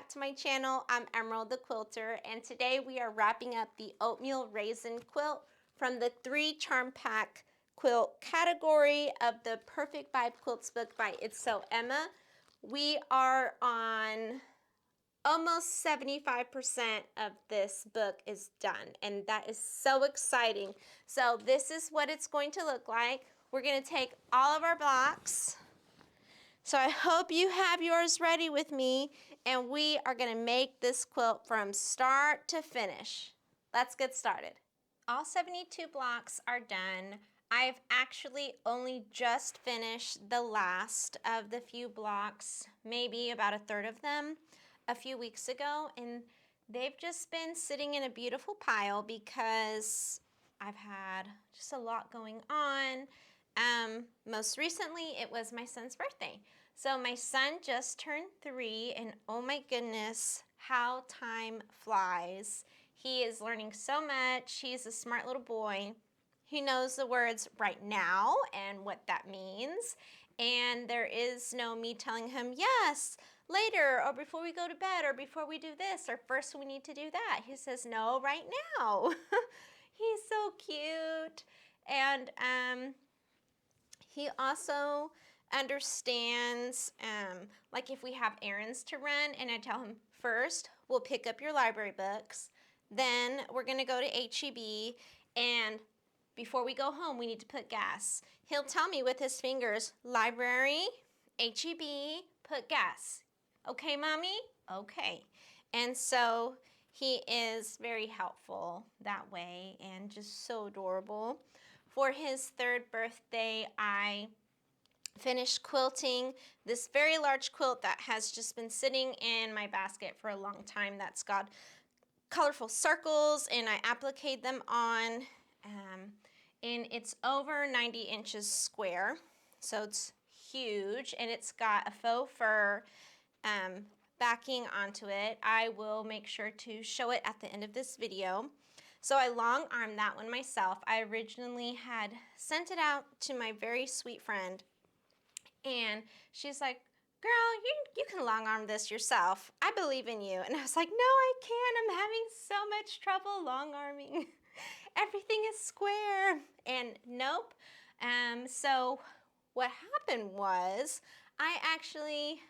back to my channel. I'm Emerald the Quilter, and today we are wrapping up the Oatmeal Raisin Quilt from the 3 Charm Pack quilt category of the Perfect Vibe Quilts book by It's So Emma. We are on almost 75% of this book is done, and that is so exciting. So this is what it's going to look like. We're going to take all of our blocks. So I hope you have yours ready with me, and we are going to make this quilt from start to finish. Let's get started. All 72 blocks are done. I've actually only just finished the last of the few blocks, maybe about a third of them, a few weeks ago, and they've just been sitting in a beautiful pile because I've had just a lot going on. Most recently, it was my son's birthday. So my son just turned 3, and oh my goodness, how time flies. He is learning so much. He's a smart little boy. He knows the words right now and what that means. And there is no me telling him, yes, later, or before we go to bed, or before we do this, or first we need to do that. He says, no, right now. He's so cute. And he also understands, like if we have errands to run, and I tell him, first, we'll pick up your library books, then we're gonna go to HEB, and before we go home, we need to put gas. He'll tell me with his fingers, library, HEB, put gas. Okay, Mommy? Okay. And so he is very helpful that way and just so adorable. For his 3rd birthday, I finished quilting this very large quilt that has just been sitting in my basket for a long time. That's got colorful circles, and I appliqued them on, and it's over 90 inches square, so it's huge, and it's got a faux fur backing onto it. I will make sure to show it at the end of this video. So I long armed that one myself. I originally had sent it out to my very sweet friend, and she's like, girl, you can long arm this yourself. I believe in you. And I was like, no, I can't. I'm having so much trouble long arming. Everything is square. And nope. So what happened was I actually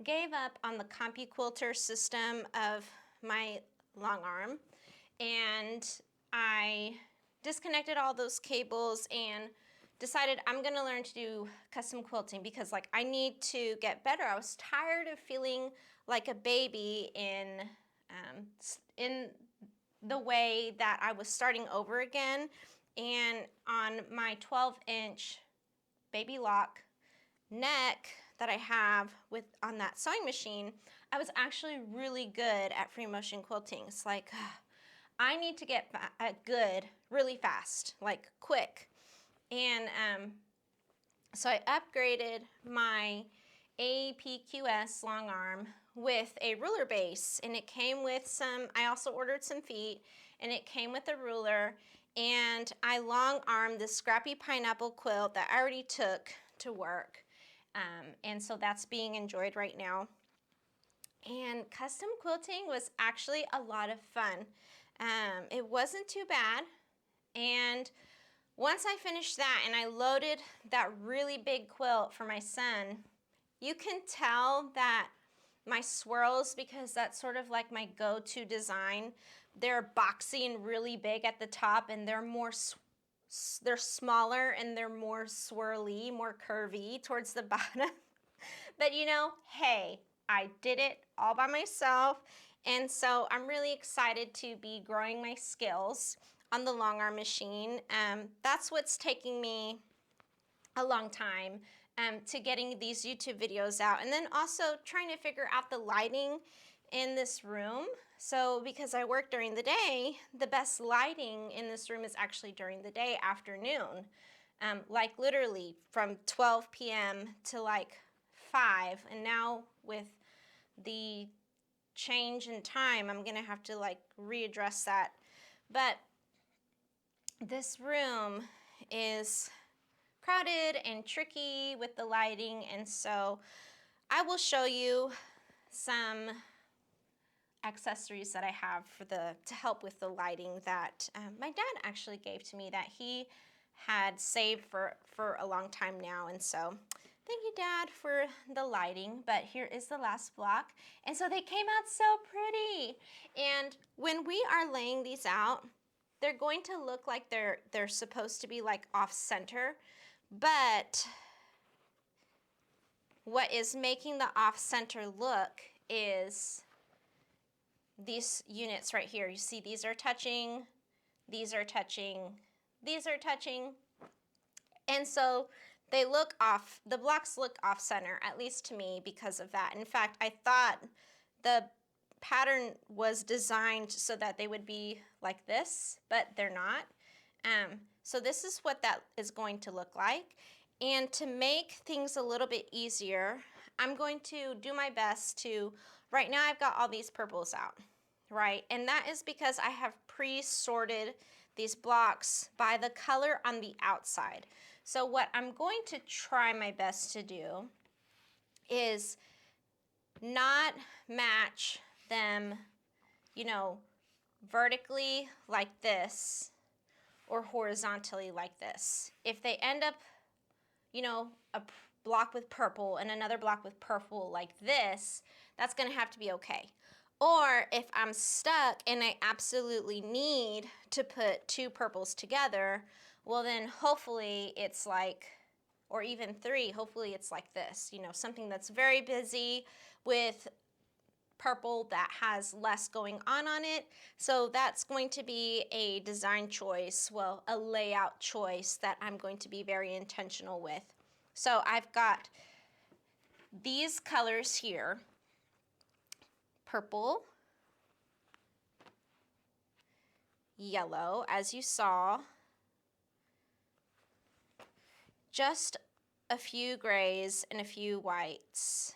gave up on the CompuQuilter system of my long arm, and I disconnected all those cables and decided I'm gonna learn to do custom quilting because like I need to get better. I was tired of feeling like a baby in the way that I was starting over again. And on my 12-inch baby lock neck that I have on that sewing machine, I was actually really good at free motion quilting. It's like, I need to get good really fast, like quick. And so I upgraded my APQS long arm with a ruler base, and it came with some, I also ordered some feet, and it came with a ruler, and I long armed this scrappy pineapple quilt that I already took to work. And so that's being enjoyed right now. And custom quilting was actually a lot of fun. It wasn't too bad, and once I finished that and I loaded that really big quilt for my son, you can tell that my swirls, because that's sort of like my go-to design, they're boxy and really big at the top, and they're smaller and they're more swirly, more curvy towards the bottom. But you know, hey, I did it all by myself, and so I'm really excited to be growing my skills on the long arm machine. That's what's taking me a long time to getting these YouTube videos out, and then also trying to figure out the lighting in this room. So because I work during the day, the best lighting in this room is actually during the day, afternoon, like literally from 12 p.m. to like 5, and now with the change in time, I'm gonna have to like readdress that. But this room is crowded and tricky with the lighting, and so I will show you some accessories that I have to help with the lighting that my dad actually gave to me that he had saved for a long time now. And so thank you, Dad, for the lighting. But here is the last block. And so they came out so pretty. And when we are laying these out, they're going to look like they're supposed to be like off center. But what is making the off center look is these units right here. You see these are touching, these are touching, these are touching. And so they look off, the blocks look off center, at least to me, because of that. In fact, I thought the pattern was designed so that they would be like this, but they're not. So this is what that is going to look like. And to make things a little bit easier, I'm going to do my best to, right now I've got all these purples out, right? And that is because I have pre-sorted these blocks by the color on the outside. So what I'm going to try my best to do is not match them, you know, vertically like this or horizontally like this. If they end up, you know, a block with purple and another block with purple like this, that's going to have to be okay. Or if I'm stuck and I absolutely need to put two purples together, well then hopefully it's like, or even three, hopefully it's like this, you know, something that's very busy with purple that has less going on it. So that's going to be a design choice, well, a layout choice that I'm going to be very intentional with. So I've got these colors here, purple, yellow, as you saw, just a few grays and a few whites.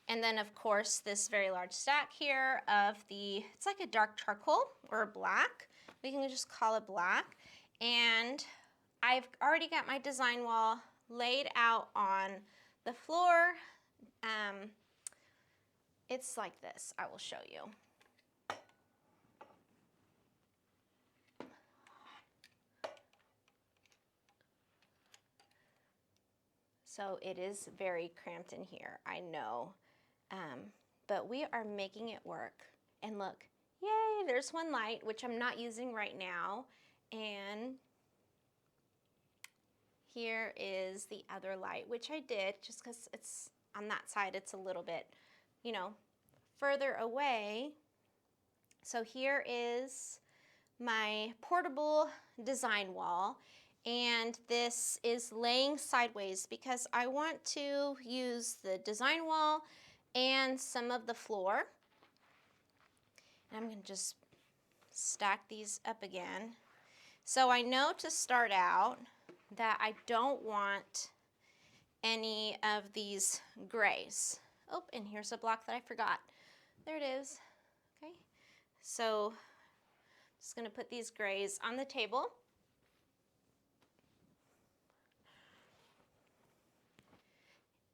And then of course this very large stack here of it's like a dark charcoal or a black. We can just call it black. And I've already got my design wall laid out on the floor. It's like this, I will show you. So it is very cramped in here, I know. But we are making it work. And look, yay, there's one light, which I'm not using right now. And here is the other light, which I did just because it's on that side, it's a little bit, you know, further away. So here is my portable design wall. And this is laying sideways because I want to use the design wall and some of the floor. And I'm going to just stack these up again. So I know to start out that I don't want any of these grays. Oh, and here's a block that I forgot. There it is. Okay. So I'm just going to put these grays on the table.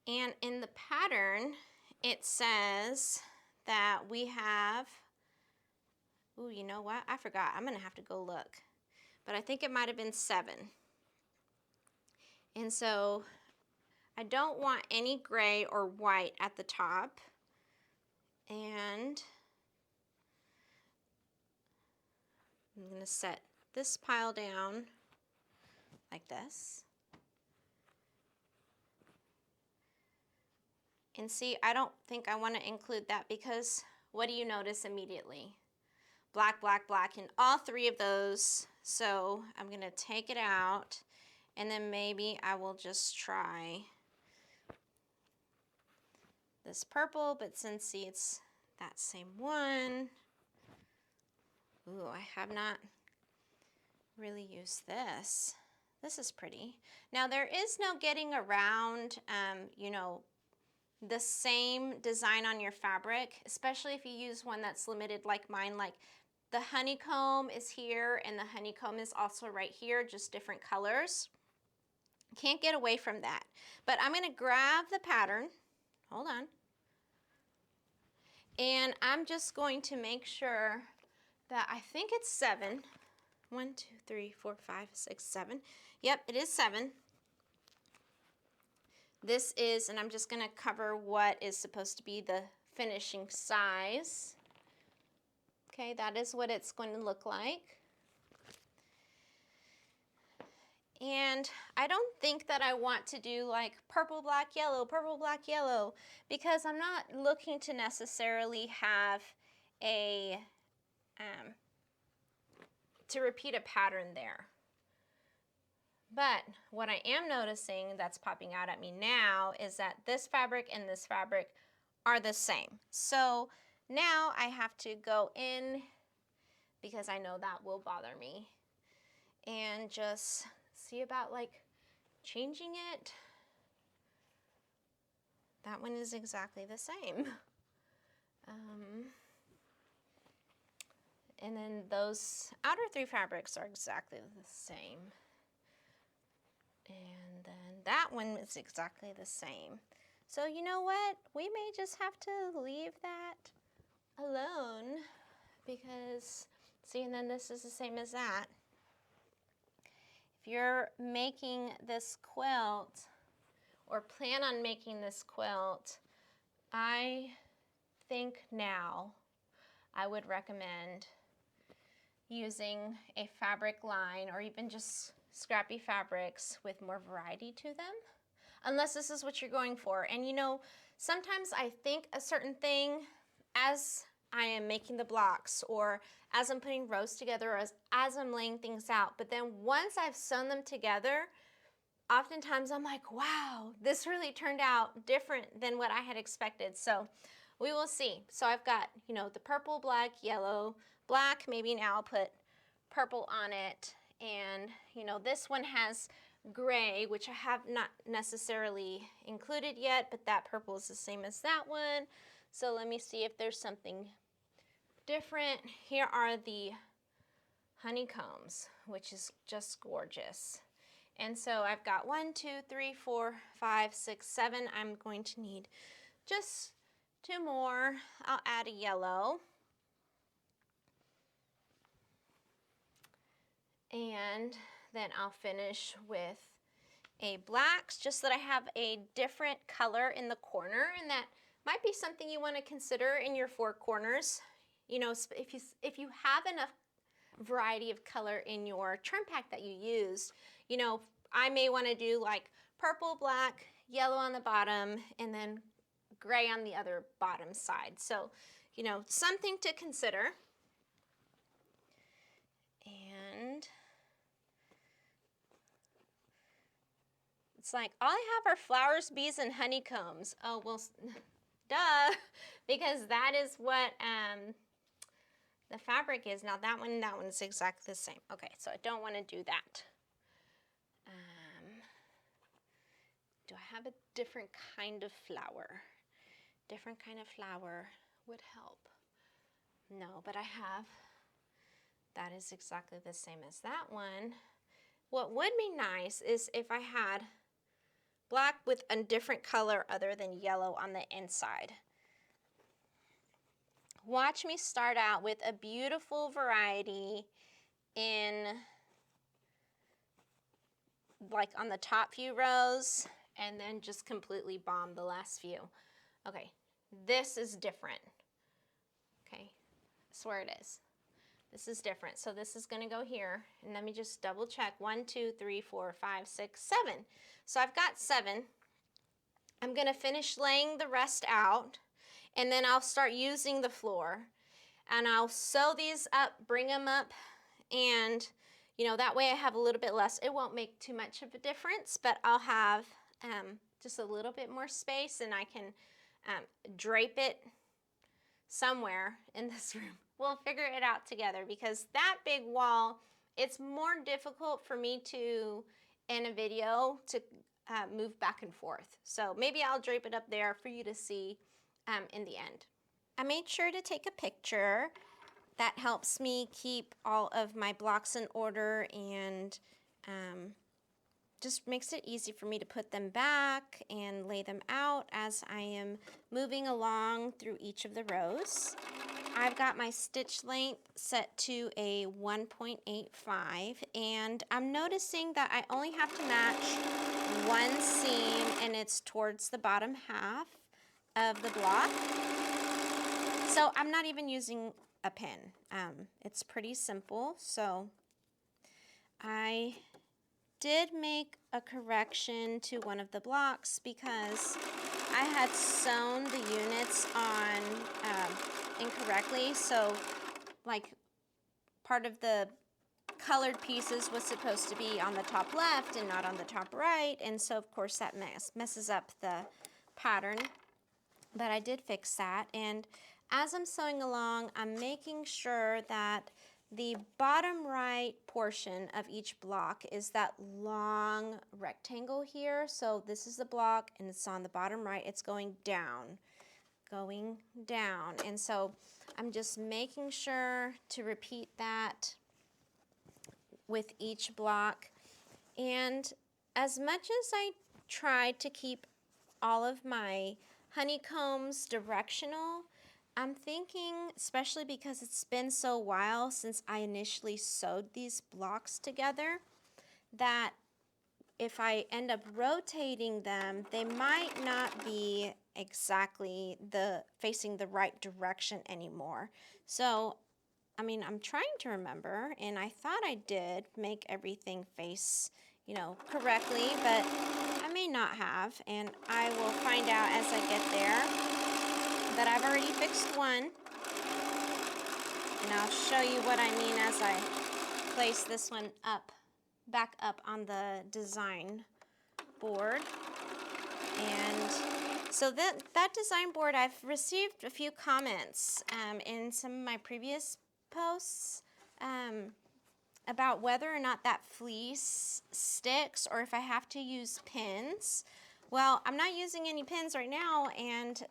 And in the pattern, it says that we have, ooh, you know what? I forgot. I'm going to have to go look. But I think it might have been 7. And so I don't want any gray or white at the top. And I'm going to set this pile down like this. And see, I don't think I want to include that because what do you notice immediately? Black, black, black in all 3 of those. So I'm going to take it out and then maybe I will just try this purple, but since see it's that same one. Ooh, I have not really used this. This is pretty. Now there is no getting around, you know, the same design on your fabric, especially if you use one that's limited like mine. Like the honeycomb is here and the honeycomb is also right here, just different colors. Can't get away from that. But I'm going to grab the pattern. Hold on. And I'm just going to make sure that I think it's 7. 1, 2, 3, 4, 5, 6, 7. Yep, it is 7. This is, and I'm just going to cover what is supposed to be the finishing size. Okay, that is what it's going to look like. And I don't think that I want to do like purple, black, yellow, because I'm not looking to necessarily have a, to repeat a pattern there. But what I am noticing that's popping out at me now is that this fabric and this fabric are the same. So now I have to go in, because I know that will bother me, and just see about like changing it. That one is exactly the same. And then those outer 3 fabrics are exactly the same. And then that one is exactly the same. So you know what? We may just have to leave that alone, because, see, and then this is the same as that. If you're making this quilt or plan on making this quilt, I think now I would recommend using a fabric line, or even just scrappy fabrics with more variety to them, unless this is what you're going for. And you know, sometimes I think a certain thing as I am making the blocks, or as I'm putting rows together, or as I'm laying things out, but then once I've sewn them together, oftentimes I'm like, wow, this really turned out different than what I had expected. So we will see. So I've got, you know, the purple, black, yellow, black. Maybe now I'll put purple on it. And, you know, this one has gray, which I have not necessarily included yet, but that purple is the same as that one. So let me see if there's something different. Here are the honeycombs, which is just gorgeous. And so I've got 1, 2, 3, 4, 5, 6, 7. I'm going to need just 2 more. I'll add a yellow. And then I'll finish with a black, just that I have a different color in the corner, and that might be something you want to consider in your 4 corners. You know, if you have enough variety of color in your charm pack that you use, you know, I may want to do like purple, black, yellow on the bottom, and then gray on the other bottom side. So, you know, something to consider. And it's like, all I have are flowers, bees, and honeycombs. Oh, well, duh, because that is what the fabric is. Now that one's exactly the same. Okay, so I don't want to do that. Do I have a different kind of flower? Different kind of flower would help. No, but I have. That is exactly the same as that one. What would be nice is if I had black with a different color other than yellow on the inside. Watch me start out with a beautiful variety in, like, on the top few rows, and then just completely bomb the last few. Okay, this is different. Okay, I swear it is. This is different. So this is going to go here, and let me just double check. 1, 2, 3, 4, 5, 6, 7. So I've got 7. I'm going to finish laying the rest out, and then I'll start using the floor, and I'll sew these up, bring them up, and you know, that way I have a little bit less. It won't make too much of a difference, but I'll have just a little bit more space, and I can drape it somewhere in this room. We'll figure it out together, because that big wall, it's more difficult for me to, in a video, to move back and forth. So maybe I'll drape it up there for you to see in the end. I made sure to take a picture. That helps me keep all of my blocks in order and just makes it easy for me to put them back and lay them out as I am moving along through each of the rows. I've got my stitch length set to a 1.85, and I'm noticing that I only have to match one seam, and it's towards the bottom half of the block. So I'm not even using a pin. It's pretty simple. So I did make a correction to one of the blocks because I had sewn the units on incorrectly. So like part of the colored pieces was supposed to be on the top left and not on the top right, and so of course that messes up the pattern, but I did fix that. And as I'm sewing along, I'm making sure that the bottom right portion of each block is that long rectangle here. So this is the block and it's on the bottom right, it's going down, and so I'm just making sure to repeat that with each block. And as much as I tried to keep all of my honeycombs directional, I'm thinking, especially because it's been so while since I initially sewed these blocks together, that if I end up rotating them, they might not be exactly facing the right direction anymore. So I mean, I'm trying to remember, and I thought I did make everything face, correctly, but I may not have, and I will find out as I get there. But I've already fixed one, and I'll show you what I mean as I place this one back up on the design board. And so that design board, I've received a few comments in some of my previous posts about whether or not that fleece sticks or if I have to use pins. Well, I'm not using any pins right now, and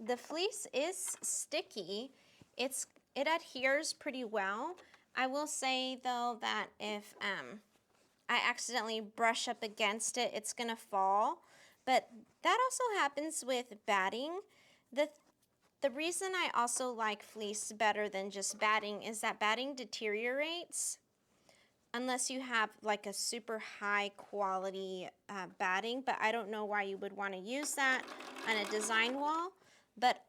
the fleece is sticky. It adheres pretty well. I will say though that if I accidentally brush up against it, it's gonna fall. But that also happens with batting. The reason I also like fleece better than just batting is that batting deteriorates unless you have like a super high quality batting, but I don't know why you would want to use that on a design wall. But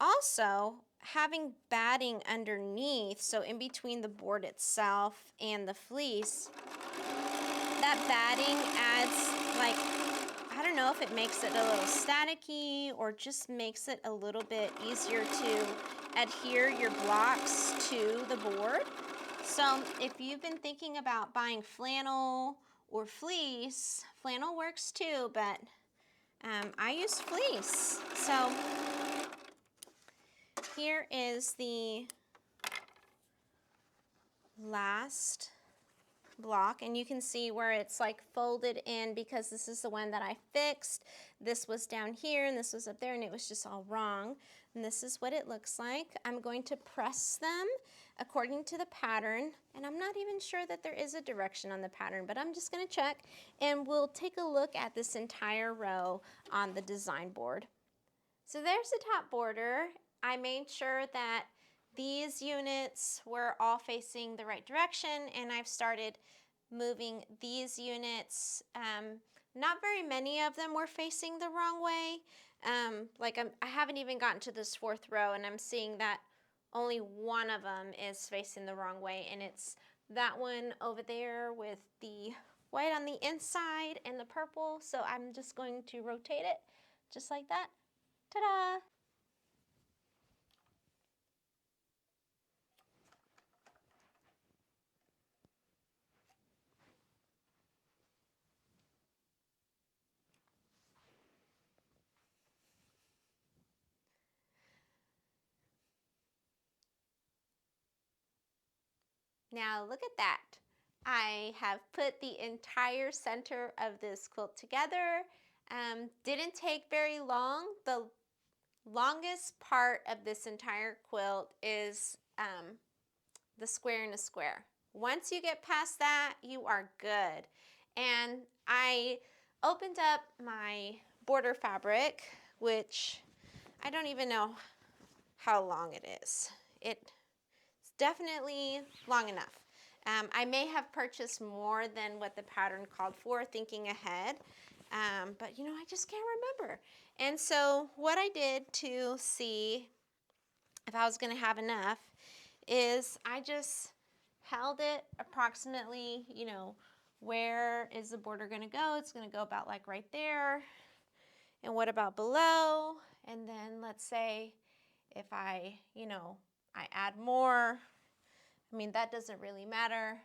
also having batting underneath, so in between the board itself and the fleece, that batting adds, like, I don't know if it makes it a little staticky or just makes it a little bit easier to adhere your blocks to the board. So if you've been thinking about buying flannel or fleece, flannel works too, but I use fleece. So here is the last block, and you can see where it's like folded in because this is the one that I fixed. This was down here and this was up there, and it was just all wrong. And this is what it looks like. I'm going to press them according to the pattern, and I'm not even sure that there is a direction on the pattern, but I'm just going to check, and we'll take a look at this entire row on the design board. So there's the top border. I made sure that these units were all facing the right direction, and I've started moving these units. Not very many of them were facing the wrong way. I haven't even gotten to this fourth row, and I'm seeing that only one of them is facing the wrong way, and it's that one over there with the white on the inside and the purple. So I'm just going to rotate it just like that. Ta-da! Now look at that. I have put the entire center of this quilt together. Didn't take very long. The longest part of this entire quilt is the square in a square. Once you get past that, you are good. And I opened up my border fabric, which I don't even know how long it is. It's definitely long enough. I may have purchased more than what the pattern called for, thinking ahead, but you know, I just can't remember. And so what I did to see if I was going to have enough is I just held it approximately, you know, where is the border going to go? It's going to go about like right there. And what about below? And then let's say if I, you know, I add more, I mean, that doesn't really matter.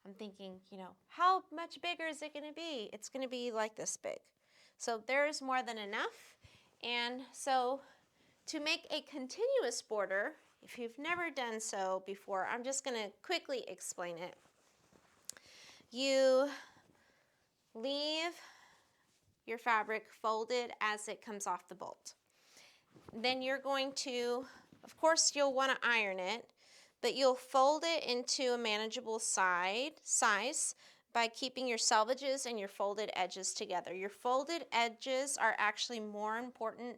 I'm thinking, you know, how much bigger is it going to be? It's going to be like this big. So there's more than enough. And so to make a continuous border, if you've never done so before, I'm just going to quickly explain it. You leave your fabric folded as it comes off the bolt. Then you're going to, of course, you'll want to iron it, but you'll fold it into a manageable size by keeping your selvages and your folded edges together. Your folded edges are actually more important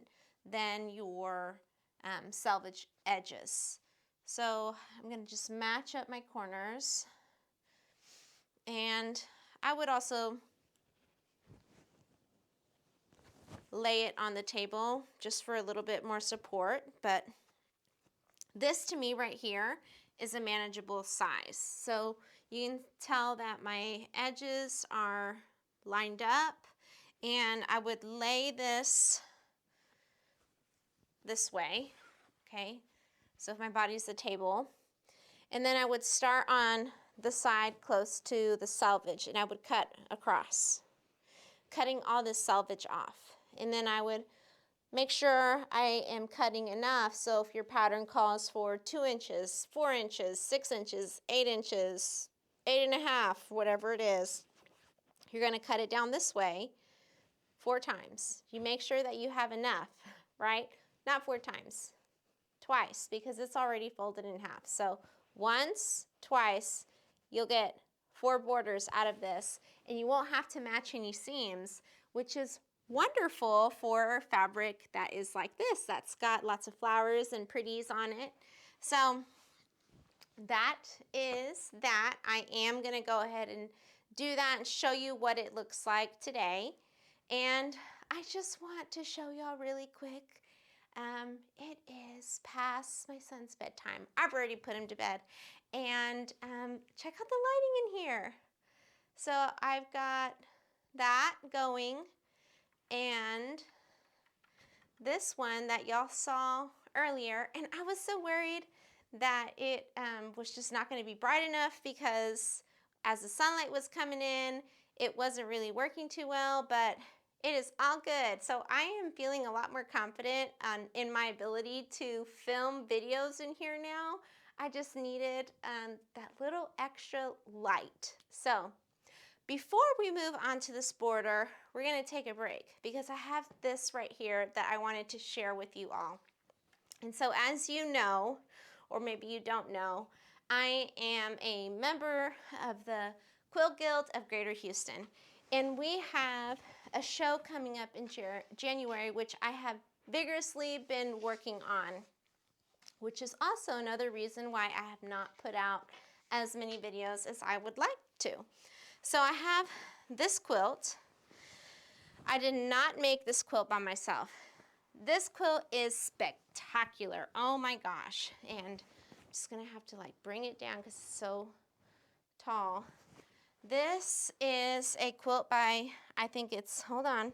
than your selvage edges. So I'm going to just match up my corners, and I would also lay it on the table just for a little bit more support, but this to me right here is a manageable size. So you can tell that my edges are lined up, and I would lay this way, okay? So if my body's the table, and then I would start on the side close to the selvage, and I would cut across, cutting all this selvage off. And then I would make sure I am cutting enough, so if your pattern calls for 2 inches, 4 inches, 6 inches, 8 inches, 8.5, whatever it is, you're going to cut it down this way 4 times. You make sure that you have enough, right? Not 4 times, twice, because it's already folded in half. So once, twice, you'll get 4 borders out of this, and you won't have to match any seams, which is wonderful for fabric that is like this, that's got lots of flowers and pretties on it. So that is that. I am going to go ahead and do that and show you what it looks like today. And I just want to show y'all really quick. It is past my son's bedtime. I've already put him to bed. And check out the lighting in here. So I've got that going. And this one that y'all saw earlier, and I was so worried that it was just not going to be bright enough, because as the sunlight was coming in, it wasn't really working too well, but it is all good. So I am feeling a lot more confident in my ability to film videos in here now. I just needed that little extra light. So before we move on to this border, we're going to take a break, because I have this right here that I wanted to share with you all. And so as you know, or maybe you don't know, I am a member of the Quilt Guild of Greater Houston. And we have a show coming up in January, which I have vigorously been working on, which is also another reason why I have not put out as many videos as I would like to. So I have this quilt. I did not make this quilt by myself. This quilt is spectacular. Oh my gosh. And I'm just gonna have to like bring it down because it's so tall. This is a quilt by, I think it's, hold on,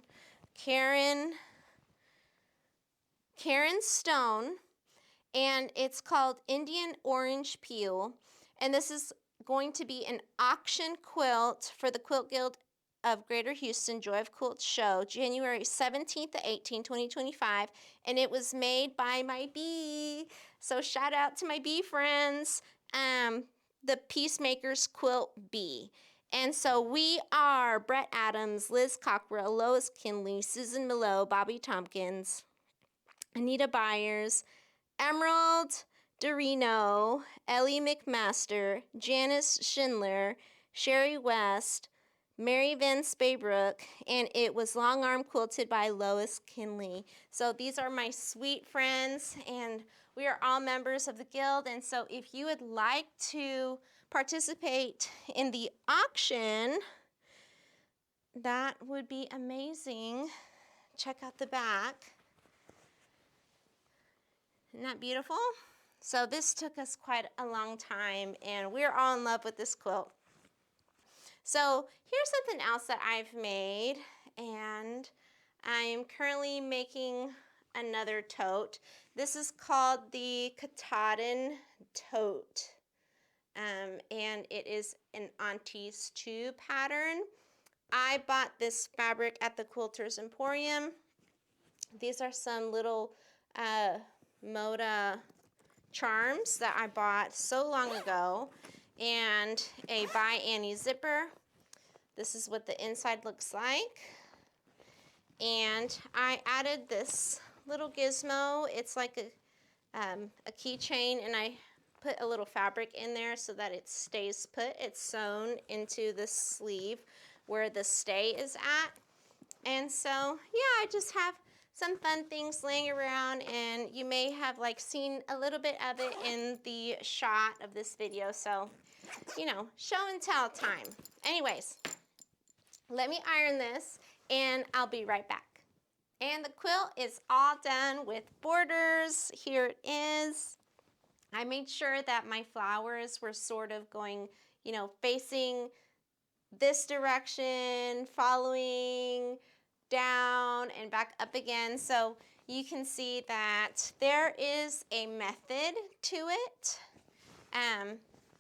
Karen Stone, and it's called Indian Orange Peel. And this is going to be an auction quilt for the Quilt Guild of Greater Houston Joy of Quilts show, January 17th to 18th, 2025. And it was made by my bee. So shout out to my bee friends, the Peacemakers Quilt Bee. And so we are Brett Adams, Liz Cockrell, Lois Kinley, Susan Milo, Bobby Tompkins, Anita Byers, Emerald Dorino, Ellie McMaster, Janice Schindler, Sherry West, Mary Van Spaybrook, and it was long arm quilted by Lois Kinley. So these are my sweet friends, and we are all members of the guild. And so if you would like to participate in the auction, that would be amazing. Check out the back. Isn't that beautiful? So this took us quite a long time, and we're all in love with this quilt. So here's something else that I've made, and I'm currently making another tote. This is called the Katahdin tote, and it is an Auntie's 2 pattern. I bought this fabric at the Quilters Emporium. These are some little Moda charms that I bought so long ago, and a By Annie zipper. This is what the inside looks like. And I added this little gizmo. It's like a keychain, and I put a little fabric in there so that it stays put. It's sewn into the sleeve where the stay is at. And so, yeah, I just have some fun things laying around, and you may have like seen a little bit of it in the shot of this video. So, you know, show and tell time. Anyways, let me iron this, and I'll be right back. And the quilt is all done with borders. Here it is. I made sure that my flowers were sort of going, you know, facing this direction, following down and back up again. So you can see that there is a method to it,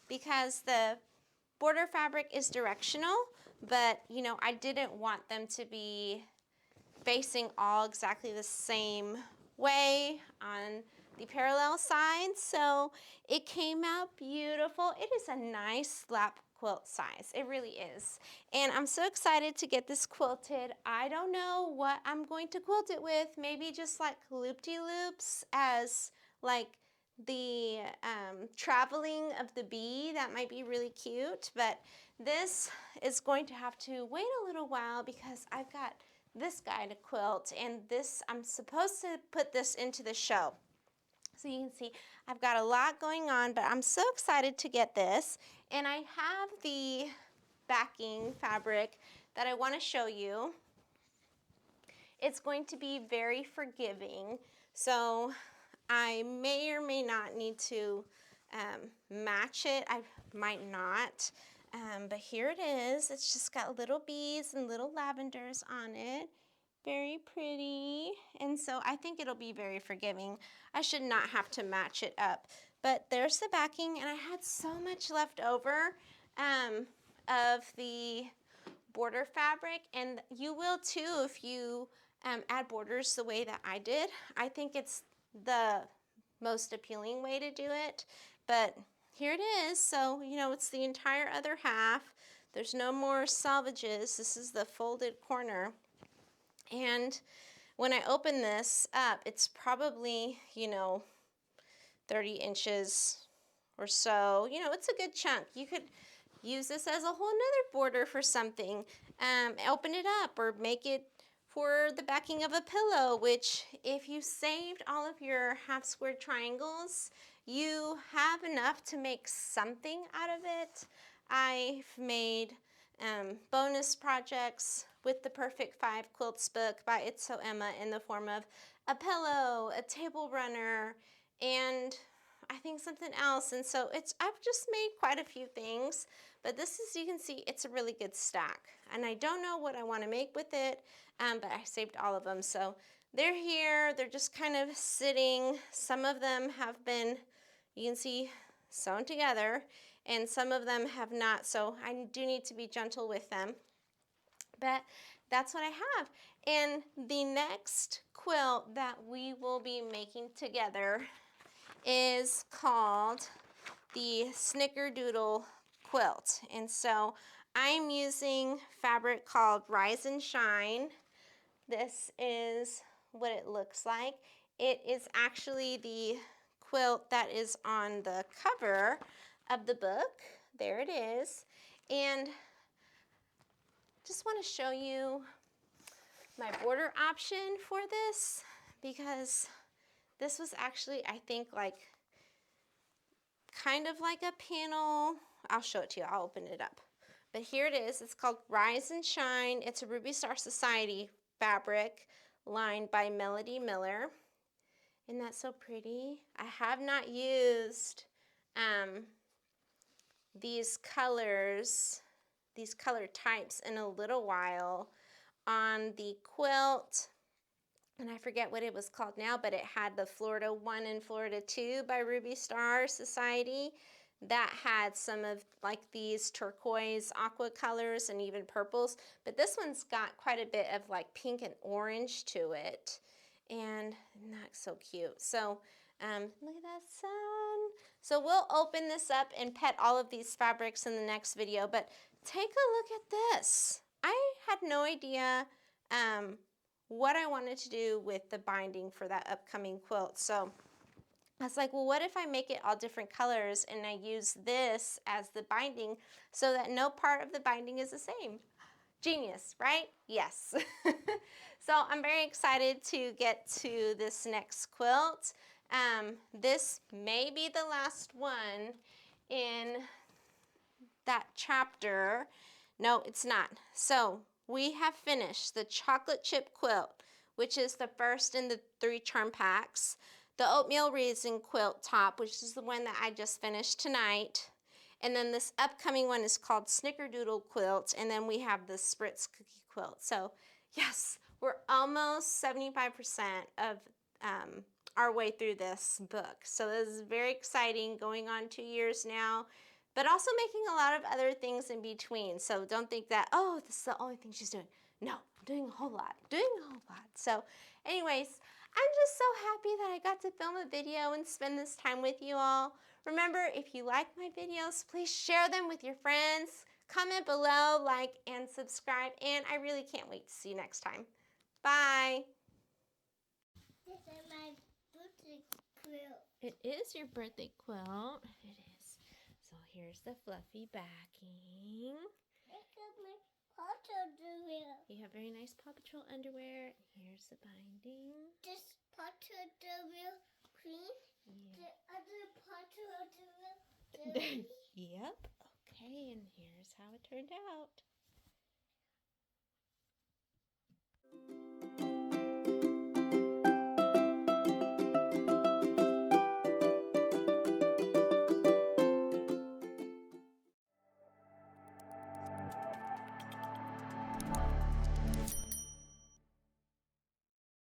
because the border fabric is directional, but you know, I didn't want them to be facing all exactly the same way on the parallel sides. So it came out beautiful. It is a nice lap quilt size. It really is. And I'm so excited to get this quilted. I don't know what I'm going to quilt it with. Maybe just like loop-de-loops as like the traveling of the bee. That might be really cute. But this is going to have to wait a little while because I've got this guy to quilt, and this, I'm supposed to put this into the show. So you can see I've got a lot going on, but I'm so excited to get this. And I have the backing fabric that I want to show you. It's going to be very forgiving, so I may or may not need to match it. I might not. But here it is. It's just got little bees and little lavenders on it. Very pretty. And so I think it'll be very forgiving. I should not have to match it up. But there's the backing, and I had so much left over of the border fabric, and you will too if you add borders the way that I did. I think it's the most appealing way to do it. But here it is. So, you know, it's the entire other half. There's no more salvages. This is the folded corner. And when I open this up, it's probably, you know, 30 inches or so. You know, it's a good chunk. You could use this as a whole nother border for something. Open it up or make it for the backing of a pillow, which if you saved all of your half square triangles, you have enough to make something out of it. I've made bonus projects with the Perfect 5 Quilts book by It's So Emma in the form of a pillow, a table runner, and I think something else. And so I've just made quite a few things, but this is, you can see, it's a really good stack. And I don't know what I want to make with it, but I saved all of them. So they're here, they're just kind of sitting. Some of them have been, you can see, sewn together, and some of them have not. So I do need to be gentle with them. But that's what I have. And the next quilt that we will be making together is called the Snickerdoodle quilt. And so I'm using fabric called Rise and Shine. This is what it looks like. It is actually the quilt that is on the cover of the book. There it is. And just want to show you my border option for this, because this was actually, I think, like kind of like a panel. I'll show it to you. I'll open it up. But here it is. It's called Rise and Shine. It's a Ruby Star Society fabric lined by Melody Miller. Isn't that so pretty? I have not used these colors, these color types in a little while on the quilt. And I forget what it was called now, but it had the Florida 1 and Florida 2 by Ruby Star Society. That had some of like these turquoise aqua colors and even purples. But this one's got quite a bit of like pink and orange to it. And isn't that so cute? So look at that sun. So we'll open this up and pet all of these fabrics in the next video. But take a look at this. I had no idea what I wanted to do with the binding for that upcoming quilt. So I was like, well, what if I make it all different colors and I use this as the binding so that no part of the binding is the same? Genius, right? Yes. So I'm very excited to get to this next quilt. This may be the last one in that chapter. No, it's not. So we have finished the chocolate chip quilt, which is the first in the 3 charm packs, the oatmeal raisin quilt top, which is the one that I just finished tonight, and then this upcoming one is called Snickerdoodle quilt, and then we have the Spritz cookie quilt. So yes, we're almost 75% of our way through this book. So this is very exciting, going on 2 years now, but also making a lot of other things in between. So don't think that, oh, this is the only thing she's doing. No, I'm doing a whole lot, So anyways, I'm just so happy that I got to film a video and spend this time with you all. Remember, if you like my videos, please share them with your friends. Comment below, like, and subscribe. And I really can't wait to see you next time. Bye. This is my birthday quilt. It is your birthday quilt. It is. So here's the fluffy backing. This is my Paw underwear. You have very nice Paw Patrol underwear. Here's the binding. This Paw underwear green. Yeah. The other Paw underwear dirty. Yep. Okay, and here's how it turned out.